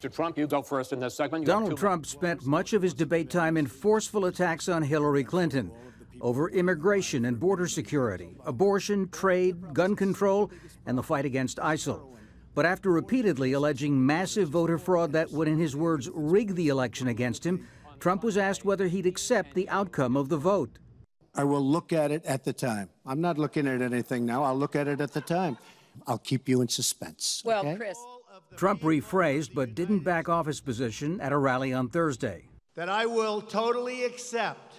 Mr. Trump, you go first in this segment. Donald Trump spent much of his debate time in forceful attacks on Hillary Clinton over immigration and border security, abortion, trade, gun control, and the fight against ISIL. But after repeatedly alleging massive voter fraud that would, in his words, rig the election against him, Trump was asked whether he'd accept the outcome of the vote. I will look at it at the time. I'm not looking at anything now. I'll look at it at the time. I'll keep you in suspense. Well, okay? Chris. Trump rephrased but didn't back off his position at a rally on Thursday. That I will totally accept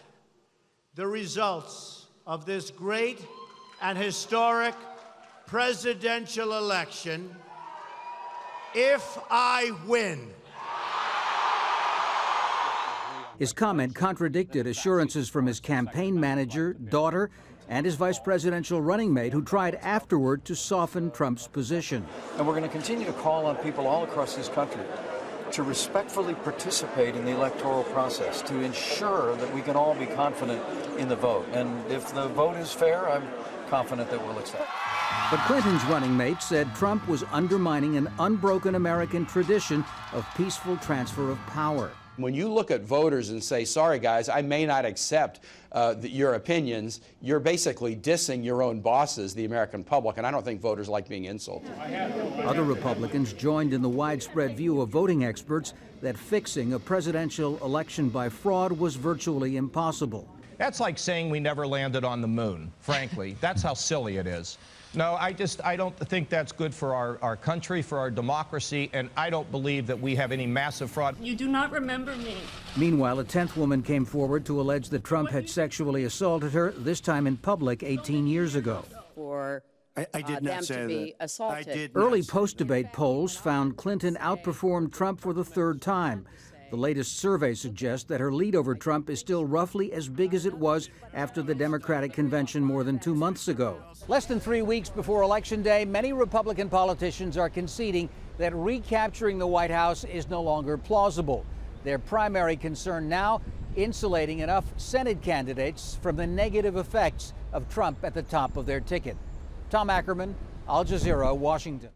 the results of this great and historic presidential election if I win. His comment contradicted assurances from his campaign manager, daughter, and his vice presidential running mate, who tried afterward to soften Trump's position. And we're going to continue to call on people all across this country to respectfully participate in the electoral process, to ensure that we can all be confident in the vote. And if the vote is fair, I'm confident that we'll accept. But Clinton's running mate said Trump was undermining an unbroken American tradition of peaceful transfer of power. When you look at voters and say, sorry guys, I may not accept your opinions, you're basically dissing your own bosses, the American public, and I don't think voters like being insulted. Other Republicans joined in the widespread view of voting experts that fixing a presidential election by fraud was virtually impossible. That's like saying we never landed on the moon, frankly. That's how silly it is. No, I don't think that's good for our country, for our democracy, and I don't believe that we have any massive fraud. You do not remember me. Meanwhile, a 10th woman came forward to allege that Trump had sexually assaulted her, this time in public 18 years ago. For I did not say that. Assaulted. Early post-debate polls found Clinton outperformed Trump for the third time. The latest survey suggests that her lead over Trump is still roughly as big as it was after the Democratic convention more than 2 months ago. Less than 3 weeks before Election Day, many Republican politicians are conceding that recapturing the White House is no longer plausible. Their primary concern now, insulating enough Senate candidates from the negative effects of Trump at the top of their ticket. Tom Ackerman, Al Jazeera, Washington.